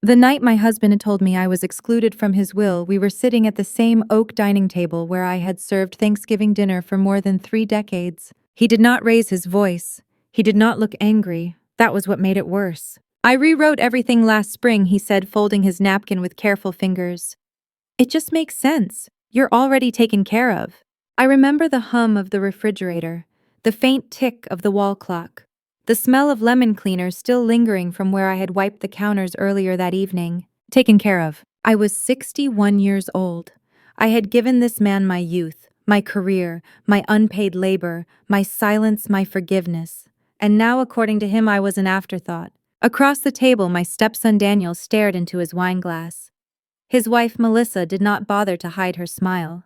The night my husband had told me I was excluded from his will, we were sitting at the same oak dining table where I had served Thanksgiving dinner for more than 3 decades. He did not raise his voice. He did not look angry. That was what made it worse. "I rewrote everything last spring," he said, folding his napkin with careful fingers. "It just makes sense. You're already taken care of." I remember the hum of the refrigerator, the faint tick of the wall clock, the smell of lemon cleaner still lingering from where I had wiped the counters earlier that evening. Taken care of. I was 61 years old. I had given this man my youth, my career, my unpaid labor, my silence, my forgiveness. And now, according to him, I was an afterthought. Across the table, my stepson Daniel stared into his wineglass. His wife Melissa did not bother to hide her smile.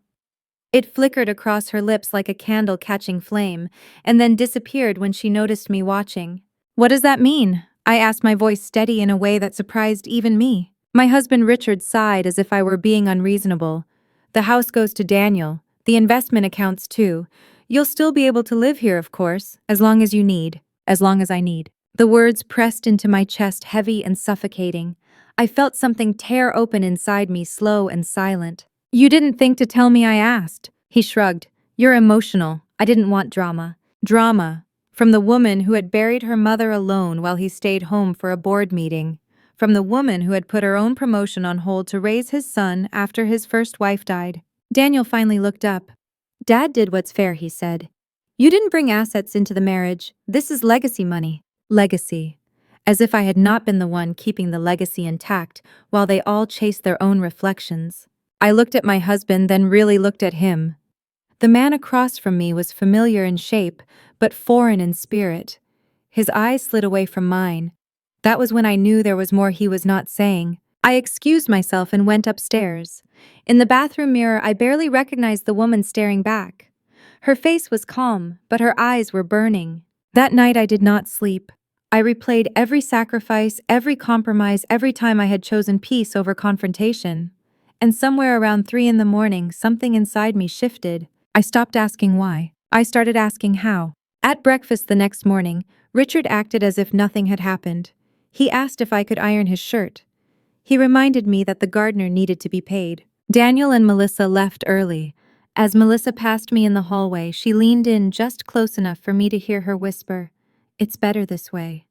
It flickered across her lips like a candle catching flame, and then disappeared when she noticed me watching. "What does that mean?" I asked, my voice steady in a way that surprised even me. My husband Richard sighed as if I were being unreasonable. "The house goes to Daniel. The investment accounts too. You'll still be able to live here, of course, as long as you need. As long as I need." The words pressed into my chest, heavy and suffocating. I felt something tear open inside me, slow and silent. "You didn't think to tell me I asked." He shrugged. "You're emotional. I didn't want drama." Drama. From the woman who had buried her mother alone while he stayed home for a board meeting. From the woman who had put her own promotion on hold to raise his son after his first wife died. Daniel finally looked up. "Dad did what's fair," he said. "You didn't bring assets into the marriage. This is legacy money." Legacy. As if I had not been the one keeping the legacy intact while they all chased their own reflections. I looked at my husband, then really looked at him. The man across from me was familiar in shape, but foreign in spirit. His eyes slid away from mine. That was when I knew there was more he was not saying. I excused myself and went upstairs. In the bathroom mirror, I barely recognized the woman staring back. Her face was calm, but her eyes were burning. That night I did not sleep. I replayed every sacrifice, every compromise, every time I had chosen peace over confrontation. And somewhere around 3 in the morning, something inside me shifted. I stopped asking why. I started asking how. At breakfast the next morning, Richard acted as if nothing had happened. He asked if I could iron his shirt. He reminded me that the gardener needed to be paid. Daniel and Melissa left early. As Melissa passed me in the hallway, she leaned in just close enough for me to hear her whisper, "It's better this way.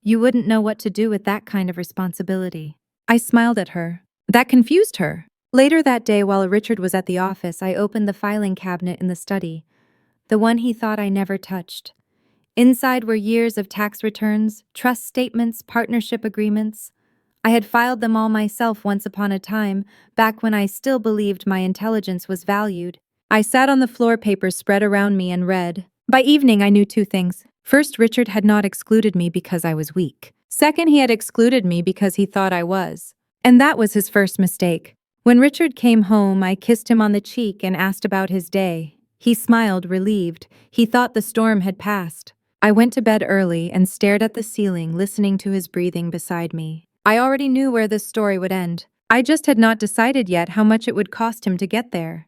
You wouldn't know what to do with that kind of responsibility." I smiled at her. That confused her. Later that day, while Richard was at the office, I opened the filing cabinet in the study, the one he thought I never touched. Inside were years of tax returns, trust statements, partnership agreements. I had filed them all myself once upon a time, back when I still believed my intelligence was valued. I sat on the floor, papers spread around me, and read. By evening, I knew 2 things. First, Richard had not excluded me because I was weak. Second, he had excluded me because he thought I was. And that was his first mistake. When Richard came home, I kissed him on the cheek and asked about his day. He smiled, relieved. He thought the storm had passed. I went to bed early and stared at the ceiling, listening to his breathing beside me. I already knew where this story would end. I just had not decided yet how much it would cost him to get there.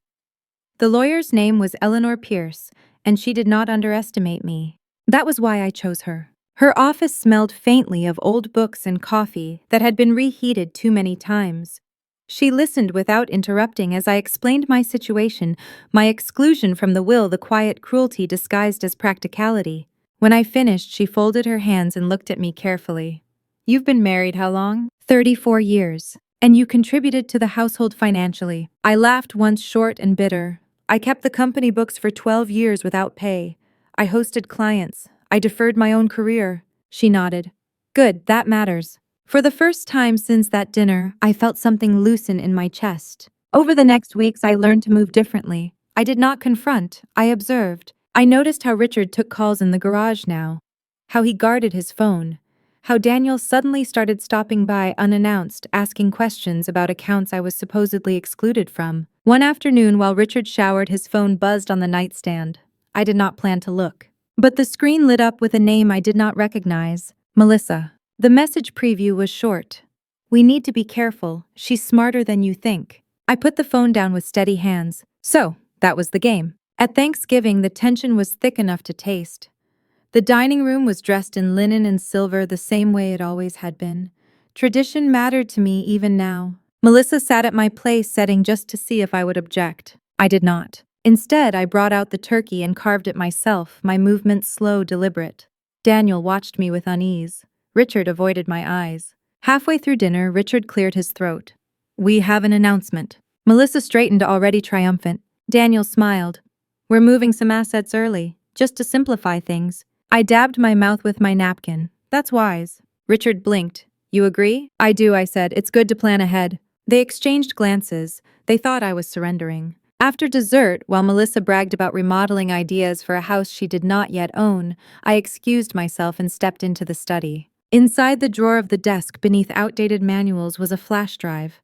The lawyer's name was Eleanor Pierce, and she did not underestimate me. That was why I chose her. Her office smelled faintly of old books and coffee that had been reheated too many times. She listened without interrupting as I explained my situation, my exclusion from the will, the quiet cruelty disguised as practicality. When I finished, she folded her hands and looked at me carefully. "You've been married how long?" 34 years. "And you contributed to the household financially." I laughed once, short and bitter. "I kept the company books for 12 years without pay. I hosted clients. I deferred my own career." She nodded. "Good, that matters." For the first time since that dinner, I felt something loosen in my chest. Over the next weeks, I learned to move differently. I did not confront, I observed. I noticed how Richard took calls in the garage now, how he guarded his phone, how Daniel suddenly started stopping by unannounced, asking questions about accounts I was supposedly excluded from. One afternoon, while Richard showered, his phone buzzed on the nightstand. I did not plan to look. But the screen lit up with a name I did not recognize. Melissa. The message preview was short. "We need to be careful. She's smarter than you think." I put the phone down with steady hands. So, that was the game. At Thanksgiving, the tension was thick enough to taste. The dining room was dressed in linen and silver, the same way it always had been. Tradition mattered to me even now. Melissa sat at my place setting just to see if I would object. I did not. Instead, I brought out the turkey and carved it myself, my movements slow, deliberate. Daniel watched me with unease. Richard avoided my eyes. Halfway through dinner, Richard cleared his throat. "We have an announcement." Melissa straightened, already triumphant. Daniel smiled. "We're moving some assets early, just to simplify things." I dabbed my mouth with my napkin. "That's wise." Richard blinked. "You agree?" "I do," I said. "It's good to plan ahead." They exchanged glances. They thought I was surrendering. After dessert, while Melissa bragged about remodeling ideas for a house she did not yet own, I excused myself and stepped into the study. Inside the drawer of the desk beneath outdated manuals was a flash drive.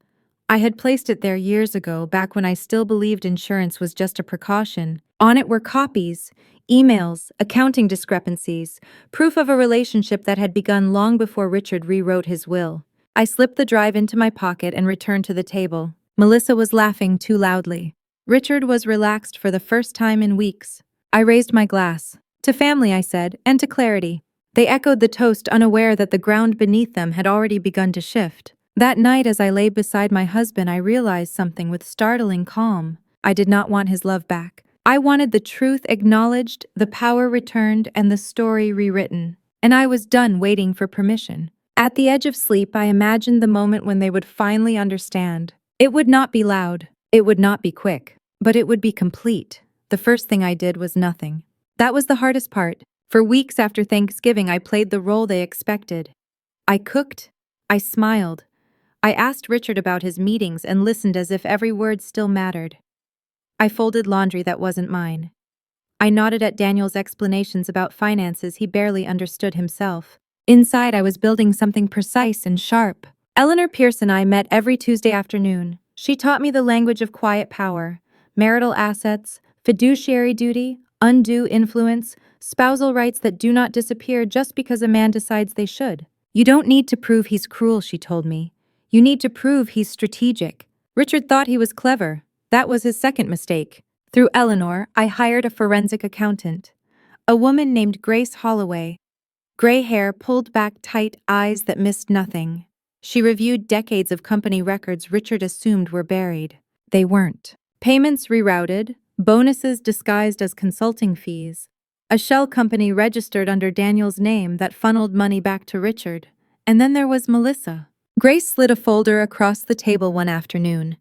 I had placed it there years ago, back when I still believed insurance was just a precaution. On it were copies, emails, accounting discrepancies, proof of a relationship that had begun long before Richard rewrote his will. I slipped the drive into my pocket and returned to the table. Melissa was laughing too loudly. Richard was relaxed for the first time in weeks. I raised my glass. "To family," I said, "and to clarity." They echoed the toast, unaware that the ground beneath them had already begun to shift. That night, as I lay beside my husband, I realized something with startling calm. I did not want his love back. I wanted the truth acknowledged, the power returned, and the story rewritten. And I was done waiting for permission. At the edge of sleep, I imagined the moment when they would finally understand. It would not be loud. It would not be quick. But it would be complete. The first thing I did was nothing. That was the hardest part. For weeks after Thanksgiving, I played the role they expected. I cooked. I smiled. I asked Richard about his meetings and listened as if every word still mattered. I folded laundry that wasn't mine. I nodded at Daniel's explanations about finances he barely understood himself. Inside, I was building something precise and sharp. Eleanor Pierce and I met every Tuesday afternoon. She taught me the language of quiet power, marital assets, fiduciary duty, undue influence, spousal rights that do not disappear just because a man decides they should. "You don't need to prove he's cruel," she told me. "You need to prove he's strategic." Richard thought he was clever. That was his second mistake. Through Eleanor, I hired a forensic accountant. A woman named Grace Holloway. Gray hair, pulled back tight, eyes that missed nothing. She reviewed decades of company records Richard assumed were buried. They weren't. Payments rerouted, bonuses disguised as consulting fees. A shell company registered under Daniel's name that funneled money back to Richard. And then there was Melissa. Grace slid a folder across the table one afternoon.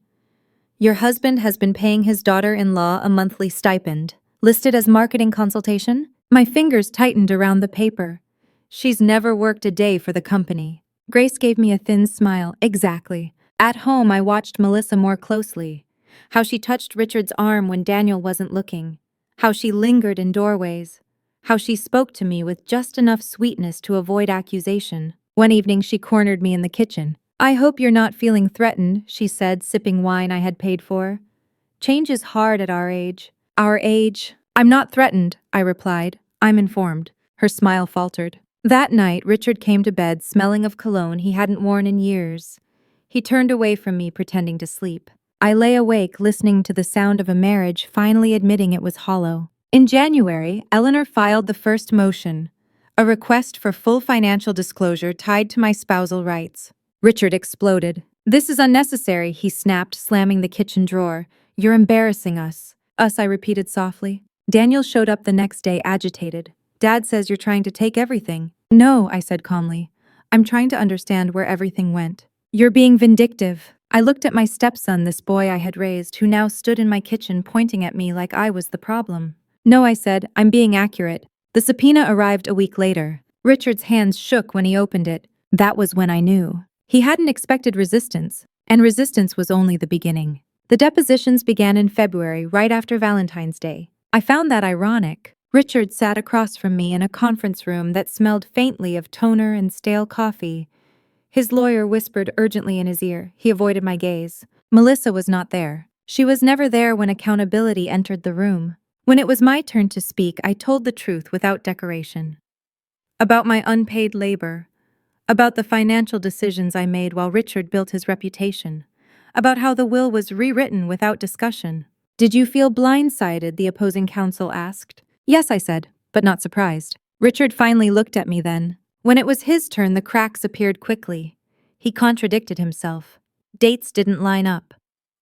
"Your husband has been paying his daughter-in-law a monthly stipend, listed as marketing consultation." My fingers tightened around the paper. "She's never worked a day for the company." Grace gave me a thin smile. "Exactly." At home, I watched Melissa more closely. How she touched Richard's arm when Daniel wasn't looking. How she lingered in doorways. How she spoke to me with just enough sweetness to avoid accusation. One evening, she cornered me in the kitchen. "I hope you're not feeling threatened," she said, sipping wine I had paid for. "Change is hard at our age." "Our age?" "I'm not threatened," I replied. "I'm informed." Her smile faltered. That night, Richard came to bed smelling of cologne he hadn't worn in years. He turned away from me, pretending to sleep. I lay awake, listening to the sound of a marriage finally admitting it was hollow. In January, Eleanor filed the first motion, a request for full financial disclosure tied to my spousal rights. Richard exploded. "This is unnecessary," he snapped, slamming the kitchen drawer. "You're embarrassing us." "Us," I repeated softly. Daniel showed up the next day, agitated. "Dad says you're trying to take everything." "No," I said calmly. "I'm trying to understand where everything went." "You're being vindictive." I looked at my stepson, this boy I had raised, who now stood in my kitchen pointing at me like I was the problem. "No," I said, "I'm being accurate." The subpoena arrived a week later. Richard's hands shook when he opened it. That was when I knew. He hadn't expected resistance, and resistance was only the beginning. The depositions began in February, right after Valentine's Day. I found that ironic. Richard sat across from me in a conference room that smelled faintly of toner and stale coffee. His lawyer whispered urgently in his ear. He avoided my gaze. Melissa was not there. She was never there when accountability entered the room. When it was my turn to speak, I told the truth without decoration. About my unpaid labor. About the financial decisions I made while Richard built his reputation. About how the will was rewritten without discussion. "Did you feel blindsided?" the opposing counsel asked. "Yes," I said, but not surprised. Richard finally looked at me then. When it was his turn, the cracks appeared quickly. He contradicted himself. Dates didn't line up.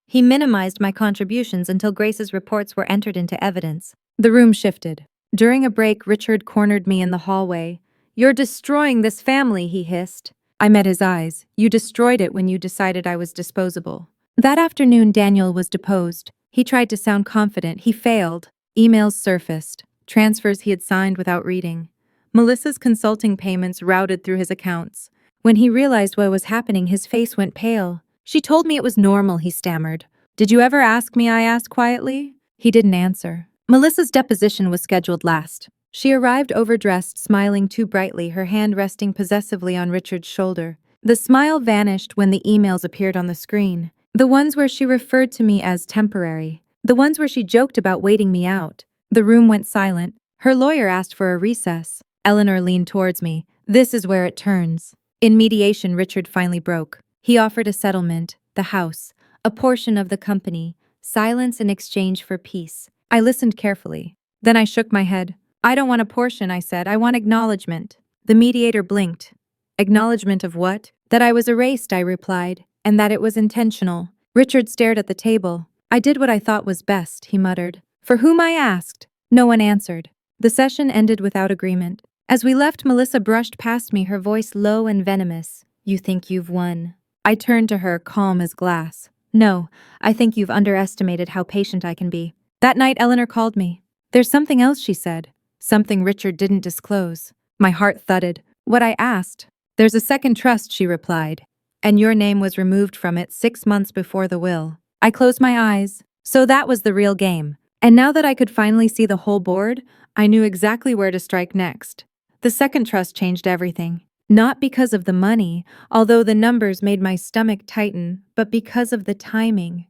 He minimized my contributions until Grace's reports were entered into evidence. The room shifted. During a break, Richard cornered me in the hallway. "You're destroying this family," he hissed. I met his eyes. "You destroyed it when you decided I was disposable." That afternoon, Daniel was deposed. He tried to sound confident. He failed. Emails surfaced. Transfers he had signed without reading. Melissa's consulting payments routed through his accounts. When he realized what was happening, his face went pale. "She told me it was normal," he stammered. "Did you ever ask me?" I asked quietly. He didn't answer. Melissa's deposition was scheduled last. She arrived overdressed, smiling too brightly, her hand resting possessively on Richard's shoulder. The smile vanished when the emails appeared on the screen. The ones where she referred to me as temporary. The ones where she joked about waiting me out. The room went silent. Her lawyer asked for a recess. Eleanor leaned towards me. "This is where it turns." In mediation, Richard finally broke. He offered a settlement, the house, a portion of the company, silence in exchange for peace. I listened carefully. Then I shook my head. "I don't want a portion," I said. "I want acknowledgement." The mediator blinked. "Acknowledgement of what?" "That I was erased," I replied, "and that it was intentional." Richard stared at the table. "I did what I thought was best," he muttered. "For whom?" I asked. No one answered. The session ended without agreement. As we left, Melissa brushed past me, her voice low and venomous. "You think you've won?" I turned to her, calm as glass. "No, I think you've underestimated how patient I can be." That night, Eleanor called me. "There's something else," she said. "Something Richard didn't disclose." My heart thudded. "What?" I asked. "There's a second trust," she replied. "And your name was removed from it 6 months before the will." I closed my eyes. So that was the real game. And now that I could finally see the whole board, I knew exactly where to strike next. The second trust changed everything. Not because of the money, although the numbers made my stomach tighten, but because of the timing.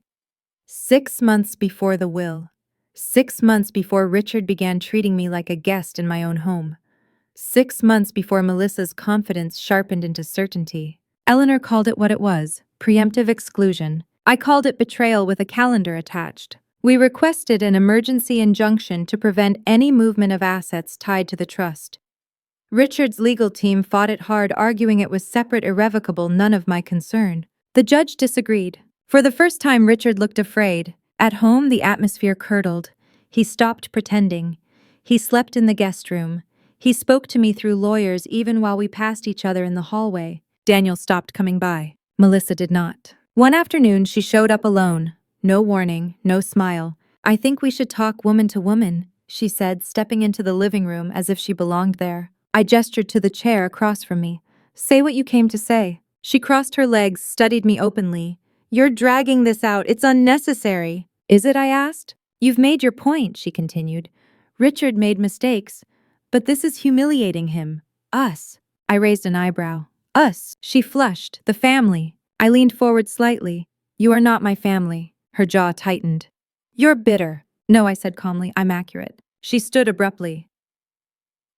6 months before the will. 6 months before Richard began treating me like a guest in my own home. 6 months before Melissa's confidence sharpened into certainty. Eleanor called it what it was, preemptive exclusion. I called it betrayal with a calendar attached. We requested an emergency injunction to prevent any movement of assets tied to the trust. Richard's legal team fought it hard, arguing it was separate, irrevocable, none of my concern. The judge disagreed. For the first time, Richard looked afraid. At home, the atmosphere curdled. He stopped pretending. He slept in the guest room. He spoke to me through lawyers even while we passed each other in the hallway. Daniel stopped coming by. Melissa did not. One afternoon, she showed up alone. No warning, no smile. "I think we should talk woman to woman," she said, stepping into the living room as if she belonged there. I gestured to the chair across from me. "Say what you came to say." She crossed her legs, studied me openly. "You're dragging this out. It's unnecessary." "Is it?" I asked. "You've made your point," she continued. "Richard made mistakes, but this is humiliating him. Us." I raised an eyebrow. "Us?" She flushed. "The family." I leaned forward slightly. "You are not my family." Her jaw tightened. "You're bitter." "No," I said calmly. "I'm accurate." She stood abruptly.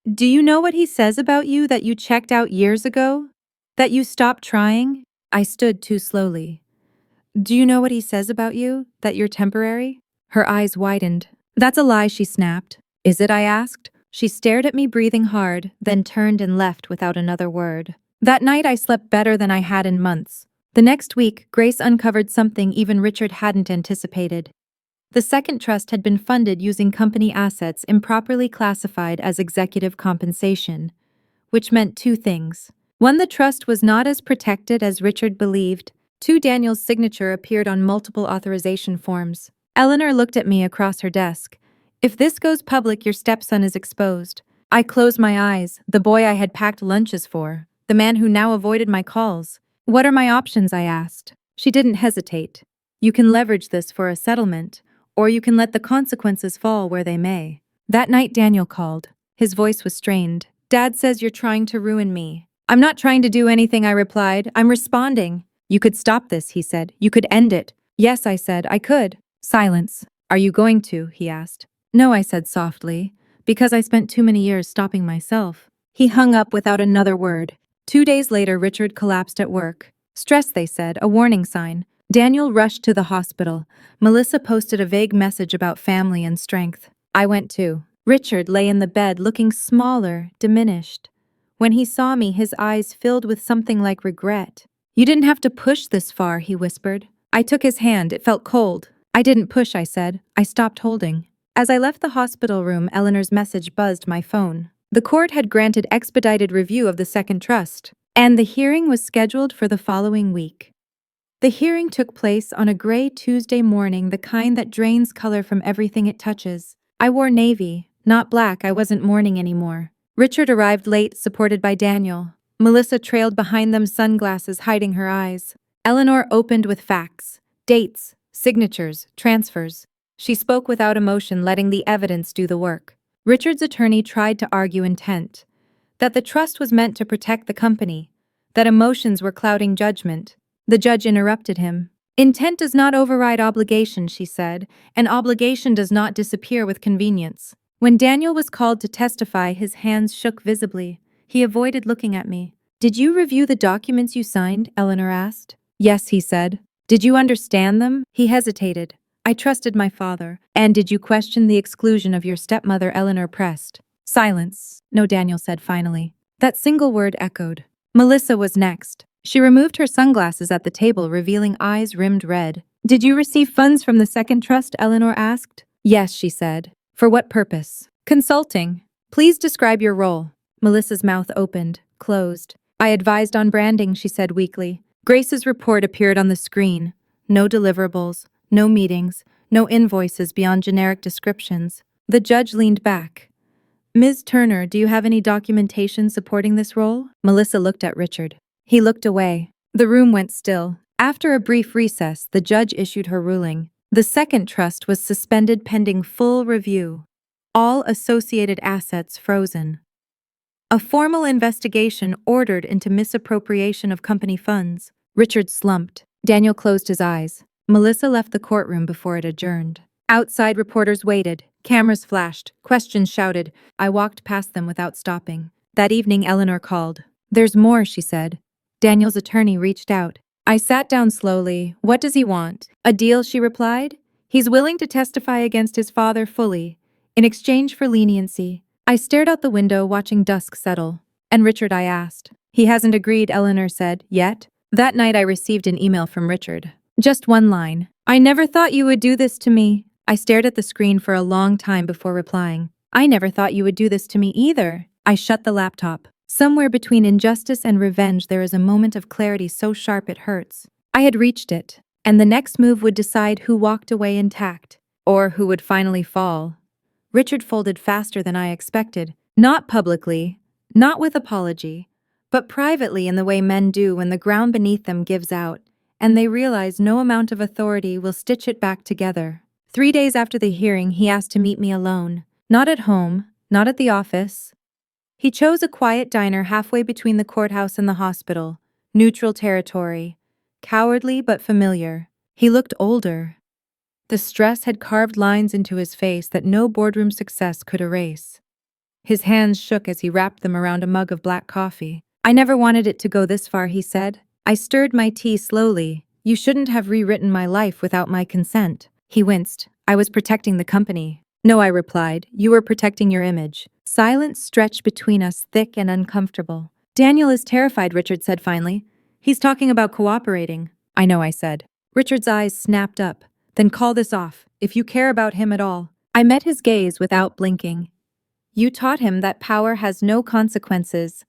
"Do you know what he says about you, that you checked out years ago? That you stopped trying?" I stood too slowly. "Do you know what he says about you? That you're temporary?" Her eyes widened. "That's a lie," she snapped. "Is it?" I asked. She stared at me, breathing hard, then turned and left without another word. That night I slept better than I had in months. The next week, Grace uncovered something even Richard hadn't anticipated. The second trust had been funded using company assets improperly classified as executive compensation, which meant 2 things. 1, the trust was not as protected as Richard believed. 2, Daniel's signature appeared on multiple authorization forms. Eleanor looked at me across her desk. "If this goes public, your stepson is exposed." I closed my eyes. The boy I had packed lunches for. The man who now avoided my calls. "What are my options?" I asked. She didn't hesitate. "You can leverage this for a settlement, or you can let the consequences fall where they may." That night Daniel called. His voice was strained. "Dad says you're trying to ruin me." "I'm not trying to do anything," I replied. "I'm responding." "You could stop this," he said. "You could end it." "Yes," I said, "I could." Silence. "Are you going to?" he asked. "No," I said softly, "because I spent too many years stopping myself." He hung up without another word. 2 days later, Richard collapsed at work. Stress, they said, a warning sign. Daniel rushed to the hospital. Melissa posted a vague message about family and strength. I went too. Richard lay in the bed looking smaller, diminished. When he saw me, his eyes filled with something like regret. You didn't have to push this far, he whispered. I took his hand. It felt cold. I didn't push, I said. I stopped holding. As I left the hospital room, Eleanor's message buzzed my phone. The court had granted expedited review of the second trust, and the hearing was scheduled for the following week. The hearing took place on a gray Tuesday morning, the kind that drains color from everything it touches. I wore navy, not black. I wasn't mourning anymore. Richard arrived late, supported by Daniel. Melissa trailed behind them, sunglasses hiding her eyes. Eleanor opened with facts, dates, signatures, transfers. She spoke without emotion, letting the evidence do the work. Richard's attorney tried to argue intent, that the trust was meant to protect the company, that emotions were clouding judgment. The judge interrupted him. Intent does not override obligation, she said, and obligation does not disappear with convenience. When Daniel was called to testify, his hands shook visibly. He avoided looking at me. Did you review the documents you signed? Eleanor asked. Yes, he said. Did you understand them? He hesitated. I trusted my father. And did you question the exclusion of your stepmother? Eleanor pressed. Silence. No, Daniel said finally. That single word echoed. Melissa was next. She removed her sunglasses at the table, revealing eyes rimmed red. Did you receive funds from the second trust? Eleanor asked. Yes, she said. For what purpose? Consulting. Please describe your role. Melissa's mouth opened, closed. I advised on branding, she said weakly. Grace's report appeared on the screen. No deliverables, no meetings, no invoices beyond generic descriptions. The judge leaned back. Ms. Turner, do you have any documentation supporting this role? Melissa looked at Richard. He looked away. The room went still. After a brief recess, the judge issued her ruling. The second trust was suspended pending full review. All associated assets frozen. A formal investigation ordered into misappropriation of company funds. Richard slumped. Daniel closed his eyes. Melissa left the courtroom before it adjourned. Outside, reporters waited. Cameras flashed. Questions shouted. I walked past them without stopping. That evening, Eleanor called. There's more, she said. Daniel's attorney reached out. I sat down slowly. What does he want? A deal, she replied. He's willing to testify against his father fully, in exchange for leniency. I stared out the window, watching dusk settle. And Richard, I asked. He hasn't agreed, Eleanor said, yet. That night I received an email from Richard. Just one line. I never thought you would do this to me. I stared at the screen for a long time before replying. I never thought you would do this to me either. I shut the laptop. Somewhere between injustice and revenge, there is a moment of clarity so sharp it hurts. I had reached it, and the next move would decide who walked away intact, or who would finally fall. Richard folded faster than I expected, not publicly, not with apology, but privately in the way men do when the ground beneath them gives out, and they realize no amount of authority will stitch it back together. 3 days after the hearing, he asked to meet me alone, not at home, not at the office. He chose a quiet diner halfway between the courthouse and the hospital, neutral territory, cowardly but familiar. He looked older. The stress had carved lines into his face that no boardroom success could erase. His hands shook as he wrapped them around a mug of black coffee. I never wanted it to go this far, he said. I stirred my tea slowly. You shouldn't have rewritten my life without my consent. He winced. I was protecting the company. No, I replied. You were protecting your image. Silence stretched between us, thick and uncomfortable. Daniel is terrified, Richard said finally. He's talking about cooperating. I know, I said. Richard's eyes snapped up. Then call this off, if you care about him at all. I met his gaze without blinking. You taught him that power has no consequences.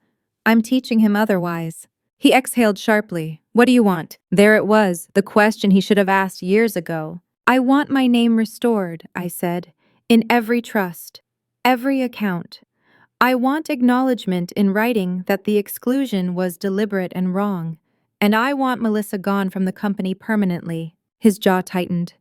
I'm teaching him otherwise. He exhaled sharply. What do you want? There it was, the question he should have asked years ago. I want my name restored, I said, in every trust, every account. I want acknowledgement in writing that the exclusion was deliberate and wrong, and I want Melissa gone from the company permanently. His jaw tightened.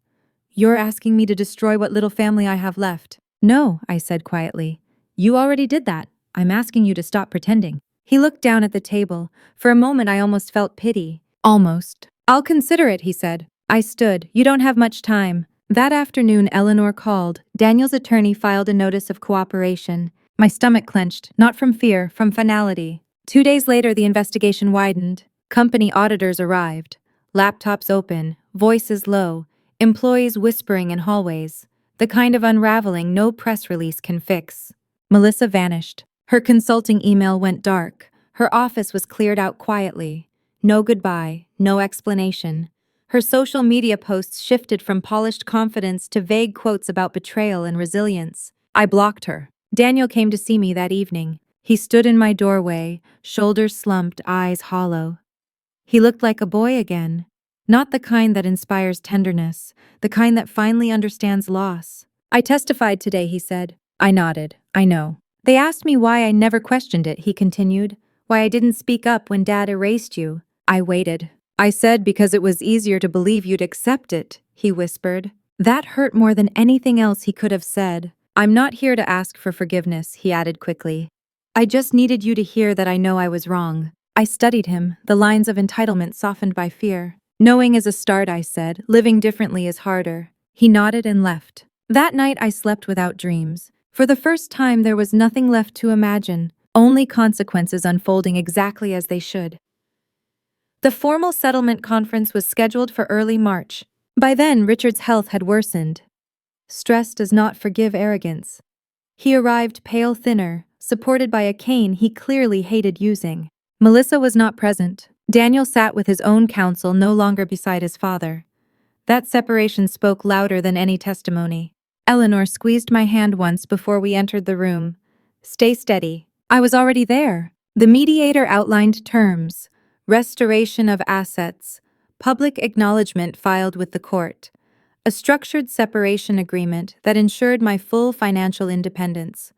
You're asking me to destroy what little family I have left. No, I said quietly. You already did that. I'm asking you to stop pretending. He looked down at the table. For a moment I almost felt pity. Almost. I'll consider it, he said. I stood. You don't have much time. That afternoon, Eleanor called. Daniel's attorney filed a notice of cooperation. My stomach clenched, not from fear, from finality. 2 days later, the investigation widened. Company auditors arrived. Laptops open, voices low, employees whispering in hallways. The kind of unraveling no press release can fix. Melissa vanished. Her consulting email went dark. Her office was cleared out quietly. No goodbye, no explanation. Her social media posts shifted from polished confidence to vague quotes about betrayal and resilience. I blocked her. Daniel came to see me that evening. He stood in my doorway, shoulders slumped, eyes hollow. He looked like a boy again. Not the kind that inspires tenderness, the kind that finally understands loss. I testified today, he said. I nodded. I know. They asked me why I never questioned it, he continued. Why I didn't speak up when Dad erased you. I waited. I said because it was easier to believe you'd accept it, he whispered. That hurt more than anything else he could have said. I'm not here to ask for forgiveness, he added quickly. I just needed you to hear that I know I was wrong. I studied him, the lines of entitlement softened by fear. Knowing is a start, I said. Living differently is harder. He nodded and left. That night I slept without dreams. For the first time there was nothing left to imagine, only consequences unfolding exactly as they should. The formal settlement conference was scheduled for early March. By then, Richard's health had worsened. Stress does not forgive arrogance. He arrived pale thinner, supported by a cane he clearly hated using. Melissa was not present. Daniel sat with his own counsel, no longer beside his father. That separation spoke louder than any testimony. Eleanor squeezed my hand once before we entered the room. Stay steady. I was already there. The mediator outlined terms: restoration of assets, public acknowledgement filed with the court, a structured separation agreement that ensured my full financial independence,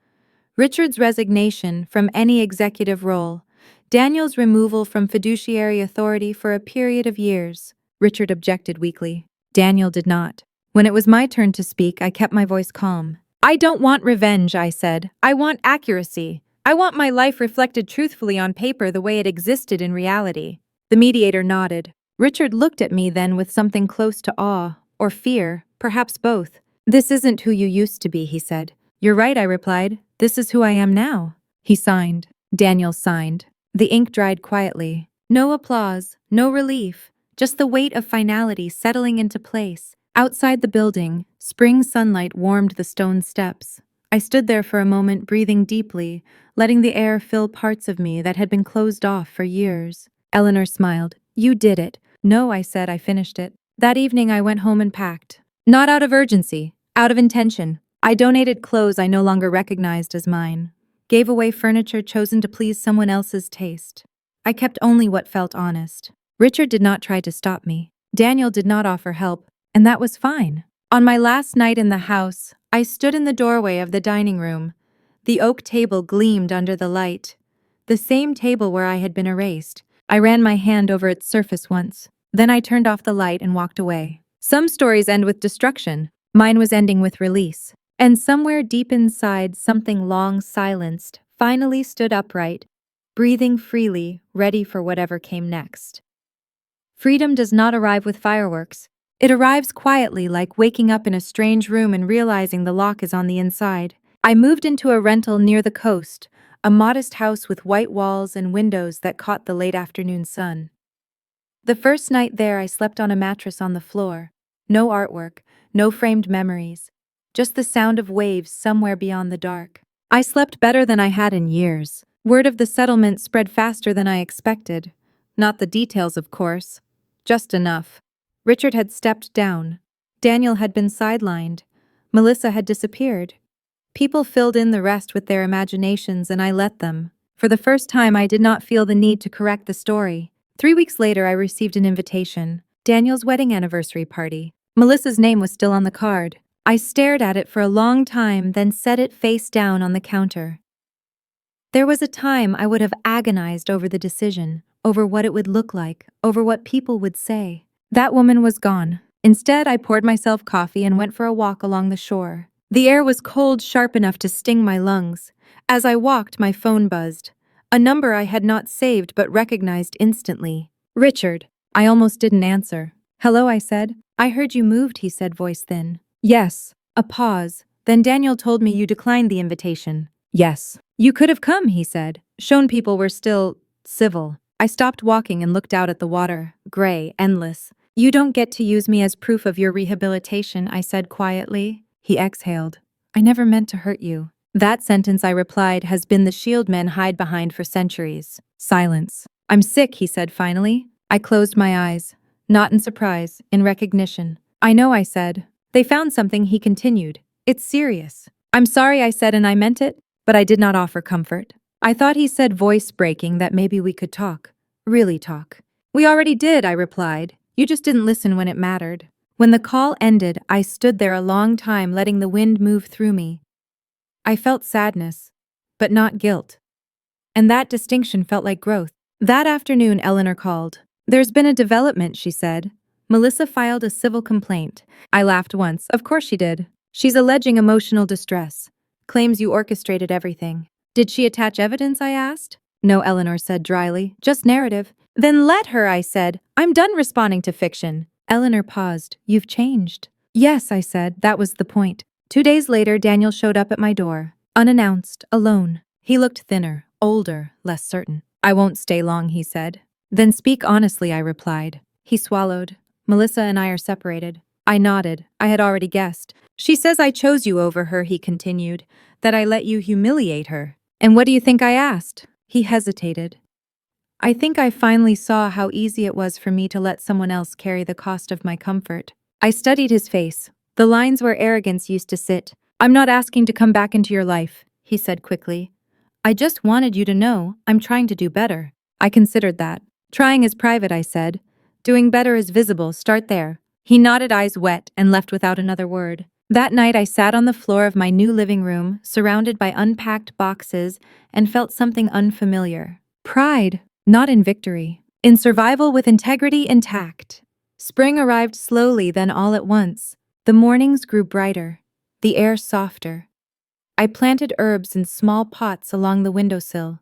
Richard's resignation from any executive role, Daniel's removal from fiduciary authority for a period of years. Richard objected weakly. Daniel did not. When it was my turn to speak, I kept my voice calm. I don't want revenge, I said. I want accuracy. I want my life reflected truthfully on paper the way it existed in reality. The mediator nodded. Richard looked at me then with something close to awe, or fear, perhaps both. This isn't who you used to be, he said. You're right, I replied. This is who I am now. He signed. Daniel signed. The ink dried quietly. No applause, no relief, just the weight of finality settling into place. Outside the building, spring sunlight warmed the stone steps. I stood there for a moment, breathing deeply, letting the air fill parts of me that had been closed off for years. Eleanor smiled. You did it. No, I said, I finished it. That evening I went home and packed. Not out of urgency, out of intention. I donated clothes I no longer recognized as mine. Gave away furniture chosen to please someone else's taste. I kept only what felt honest. Richard did not try to stop me. Daniel did not offer help, and that was fine. On my last night in the house, I stood in the doorway of the dining room. The oak table gleamed under the light. The same table where I had been erased. I ran my hand over its surface once. Then I turned off the light and walked away. Some stories end with destruction. Mine was ending with release. And somewhere deep inside, something long silenced finally stood upright, breathing freely, ready for whatever came next. Freedom does not arrive with fireworks. It arrives quietly, like waking up in a strange room and realizing the lock is on the inside. I moved into a rental near the coast, a modest house with white walls and windows that caught the late afternoon sun. The first night there, I slept on a mattress on the floor. No artwork, no framed memories. Just the sound of waves somewhere beyond the dark. I slept better than I had in years. Word of the settlement spread faster than I expected. Not the details, of course. Just enough. Richard had stepped down. Daniel had been sidelined. Melissa had disappeared. People filled in the rest with their imaginations, and I let them. For the first time, I did not feel the need to correct the story. 3 weeks later, I received an invitation. Daniel's wedding anniversary party. Melissa's name was still on the card. I stared at it for a long time, then set it face down on the counter. There was a time I would have agonized over the decision, over what it would look like, over what people would say. That woman was gone. Instead, I poured myself coffee and went for a walk along the shore. The air was cold, sharp enough to sting my lungs. As I walked, my phone buzzed. A number I had not saved but recognized instantly. Richard. I almost didn't answer. Hello, I said. I heard you moved, he said, voice thin. Yes. A pause. Then Daniel told me you declined the invitation. Yes. You could have come, he said. Shown people were still civil. I stopped walking and looked out at the water, gray, endless. You don't get to use me as proof of your rehabilitation, I said quietly. He exhaled. I never meant to hurt you. That sentence, I replied, has been the shield men hide behind for centuries. Silence. I'm sick, he said finally. I closed my eyes, not in surprise, in recognition. I know, I said. They found something, he continued. It's serious. I'm sorry, I said, and I meant it, but I did not offer comfort. I thought he said, voice breaking, that maybe we could talk. Really talk. We already did, I replied. You just didn't listen when it mattered. When the call ended, I stood there a long time, letting the wind move through me. I felt sadness, but not guilt. And that distinction felt like growth. That afternoon, Eleanor called. There's been a development, she said. Melissa filed a civil complaint. I laughed once. Of course she did. She's alleging emotional distress. Claims you orchestrated everything. Did she attach evidence, I asked? No, Eleanor said dryly. Just narrative. Then let her, I said. I'm done responding to fiction. Eleanor paused. You've changed. Yes, I said. That was the point. 2 days later, Daniel showed up at my door. Unannounced, alone. He looked thinner, older, less certain. I won't stay long, he said. Then speak honestly, I replied. He swallowed. Melissa and I are separated. I nodded. I had already guessed. She says I chose you over her, he continued. That I let you humiliate her. And what do you think I asked? He hesitated. I think I finally saw how easy it was for me to let someone else carry the cost of my comfort. I studied his face, the lines where arrogance used to sit. I'm not asking to come back into your life, he said quickly. I just wanted you to know I'm trying to do better. I considered that. Trying is private, I said. Doing better is visible, start there. He nodded, eyes wet, and left without another word. That night I sat on the floor of my new living room, surrounded by unpacked boxes, and felt something unfamiliar. Pride, not in victory. In survival with integrity intact. Spring arrived slowly, then all at once. The mornings grew brighter, the air softer. I planted herbs in small pots along the windowsill.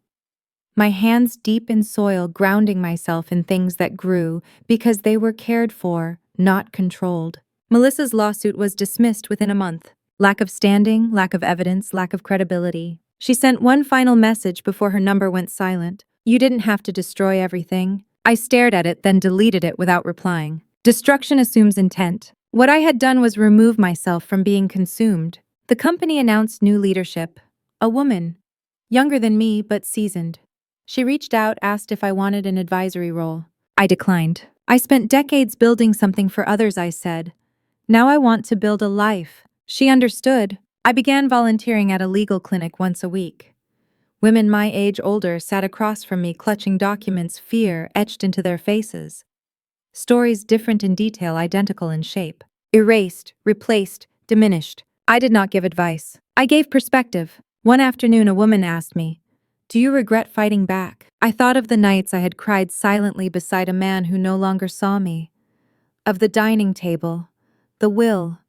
My hands deep in soil, grounding myself in things that grew because they were cared for, not controlled. Melissa's lawsuit was dismissed within a month. Lack of standing, lack of evidence, lack of credibility. She sent one final message before her number went silent. You didn't have to destroy everything. I stared at it, then deleted it without replying. Destruction assumes intent. What I had done was remove myself from being consumed. The company announced new leadership. A woman, younger than me but seasoned. She reached out, asked if I wanted an advisory role. I declined. I spent decades building something for others, I said. Now I want to build a life. She understood. I began volunteering at a legal clinic once a week. Women my age older sat across from me, clutching documents, fear etched into their faces. Stories different in detail, identical in shape. Erased, replaced, diminished. I did not give advice. I gave perspective. One afternoon, a woman asked me, do you regret fighting back? I thought of the nights I had cried silently beside a man who no longer saw me. Of the dining table, the will,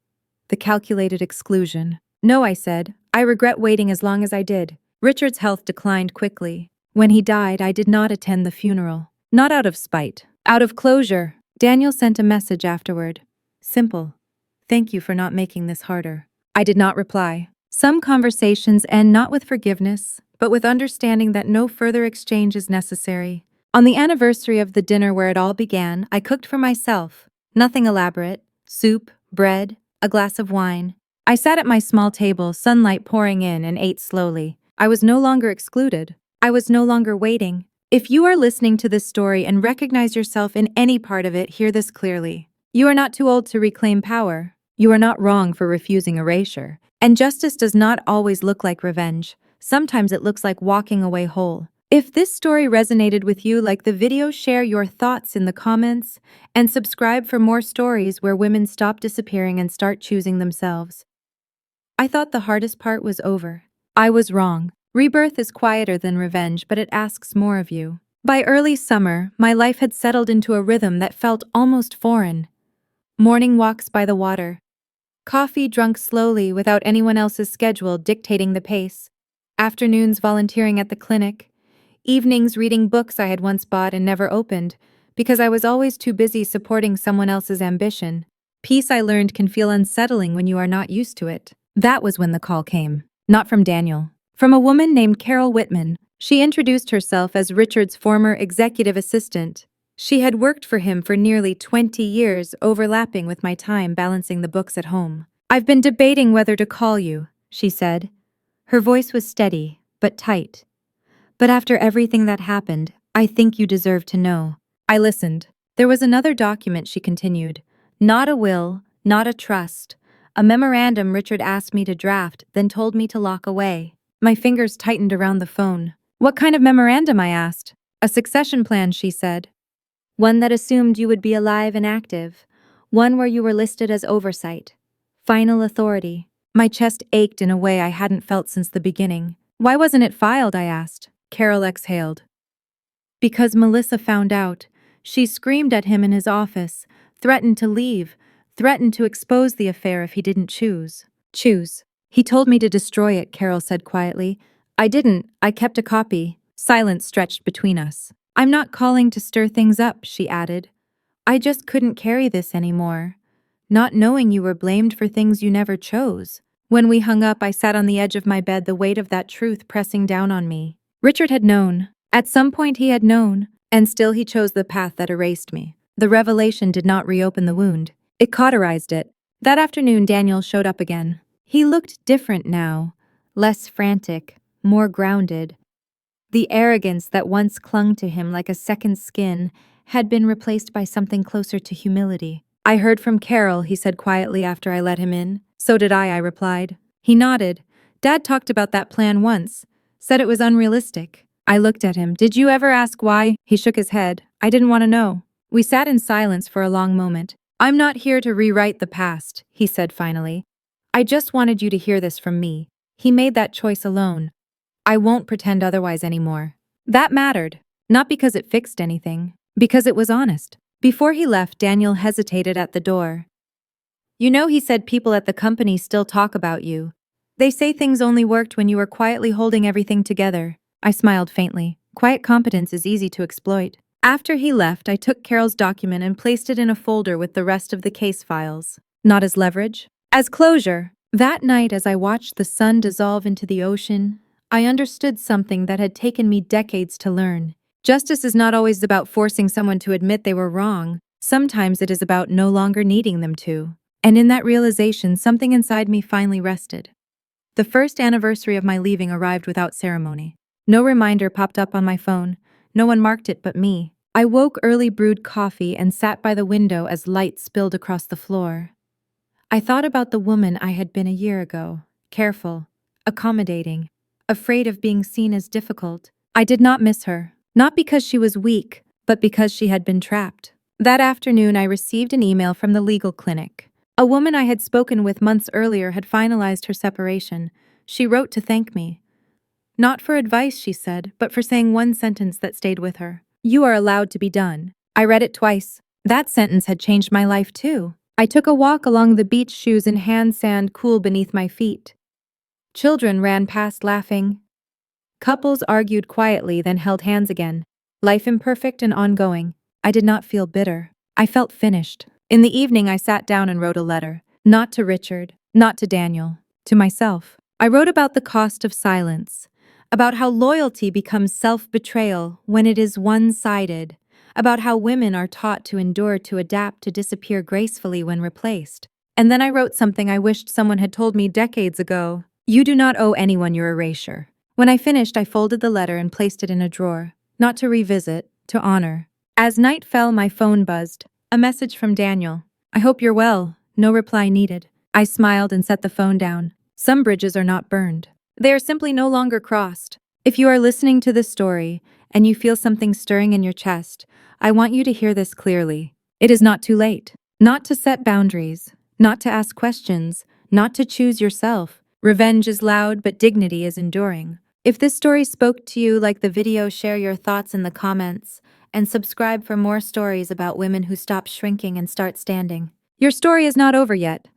the calculated exclusion. No, I said, I regret waiting as long as I did. Richard's health declined quickly. When he died, I did not attend the funeral. Not out of spite, out of closure. Daniel sent a message afterward. Simple. Thank you for not making this harder. I did not reply. Some conversations end not with forgiveness, but with understanding that no further exchange is necessary. On the anniversary of the dinner where it all began, I cooked for myself. Nothing elaborate. Soup, bread, a glass of wine. I sat at my small table, sunlight pouring in, and ate slowly. I was no longer excluded. I was no longer waiting. If you are listening to this story and recognize yourself in any part of it, hear this clearly. You are not too old to reclaim power. You are not wrong for refusing erasure. And justice does not always look like revenge. Sometimes it looks like walking away whole. If this story resonated with you, like the video, share your thoughts in the comments, and subscribe for more stories where women stop disappearing and start choosing themselves. I thought the hardest part was over. I was wrong. Rebirth is quieter than revenge, but it asks more of you. By early summer, my life had settled into a rhythm that felt almost foreign. Morning walks by the water. Coffee drunk slowly without anyone else's schedule dictating the pace. Afternoons volunteering at the clinic. Evenings reading books I had once bought and never opened, because I was always too busy supporting someone else's ambition. Peace, I learned, can feel unsettling when you are not used to it. That was when the call came. Not from Daniel. From a woman named Carol Whitman. She introduced herself as Richard's former executive assistant. She had worked for him for nearly 20 years, overlapping with my time balancing the books at home. I've been debating whether to call you, she said. Her voice was steady, but tight. But after everything that happened, I think you deserve to know. I listened. There was another document, she continued. Not a will, not a trust. A memorandum Richard asked me to draft, then told me to lock away. My fingers tightened around the phone. What kind of memorandum? I asked. A succession plan, she said. One that assumed you would be alive and active. One where you were listed as oversight. Final authority. My chest ached in a way I hadn't felt since the beginning. Why wasn't it filed? I asked. Carol exhaled. Because Melissa found out. She screamed at him in his office, threatened to leave, threatened to expose the affair if he didn't choose. Choose. He told me to destroy it, Carol said quietly. I didn't. I kept a copy. Silence stretched between us. I'm not calling to stir things up, she added. I just couldn't carry this anymore. Not knowing you were blamed for things you never chose. When we hung up, I sat on the edge of my bed, the weight of that truth pressing down on me. Richard had known. At some point he had known, and still he chose the path that erased me. The revelation did not reopen the wound. It cauterized it. That afternoon, Daniel showed up again. He looked different now, less frantic, more grounded. The arrogance that once clung to him like a second skin had been replaced by something closer to humility. I heard from Carol, he said quietly after I let him in. So did I replied. He nodded. Dad talked about that plan once, said it was unrealistic. I looked at him. Did you ever ask why? He shook his head. I didn't want to know. We sat in silence for a long moment. I'm not here to rewrite the past, he said finally. I just wanted you to hear this from me. He made that choice alone. I won't pretend otherwise anymore. That mattered. Not because it fixed anything, because it was honest. Before he left, Daniel hesitated at the door. You know, he said, people at the company still talk about you. They say things only worked when you were quietly holding everything together. I smiled faintly. Quiet competence is easy to exploit. After he left, I took Carol's document and placed it in a folder with the rest of the case files. Not as leverage, as closure. That night, as I watched the sun dissolve into the ocean, I understood something that had taken me decades to learn. Justice is not always about forcing someone to admit they were wrong. Sometimes it is about no longer needing them to. And in that realization, something inside me finally rested. The first anniversary of my leaving arrived without ceremony. No reminder popped up on my phone. No one marked it but me. I woke early, brewed coffee, and sat by the window as light spilled across the floor. I thought about the woman I had been a year ago. Careful, accommodating, afraid of being seen as difficult. I did not miss her. Not because she was weak, but because she had been trapped. That afternoon, I received an email from the legal clinic. A woman I had spoken with months earlier had finalized her separation. She wrote to thank me. Not for advice, she said, but for saying one sentence that stayed with her. You are allowed to be done. I read it twice. That sentence had changed my life too. I took a walk along the beach, shoes in hand, sand cool beneath my feet. Children ran past laughing. Couples argued quietly, then held hands again. Life imperfect and ongoing. I did not feel bitter. I felt finished. In the evening, I sat down and wrote a letter. Not to Richard, not to Daniel, to myself. I wrote about the cost of silence, about how loyalty becomes self-betrayal when it is one-sided, about how women are taught to endure, to adapt, to disappear gracefully when replaced. And then I wrote something I wished someone had told me decades ago. You do not owe anyone your erasure. When I finished, I folded the letter and placed it in a drawer, not to revisit, to honor. As night fell, my phone buzzed. A message from Daniel. I hope you're well. No reply needed. I smiled and set the phone down. Some bridges are not burned. They are simply no longer crossed. If you are listening to this story and you feel something stirring in your chest, I want you to hear this clearly. It is not too late. Not to set boundaries, not to ask questions, not to choose yourself. Revenge is loud, but dignity is enduring. If this story spoke to you, like the video, share your thoughts in the comments, and subscribe for more stories about women who stop shrinking and start standing. Your story is not over yet.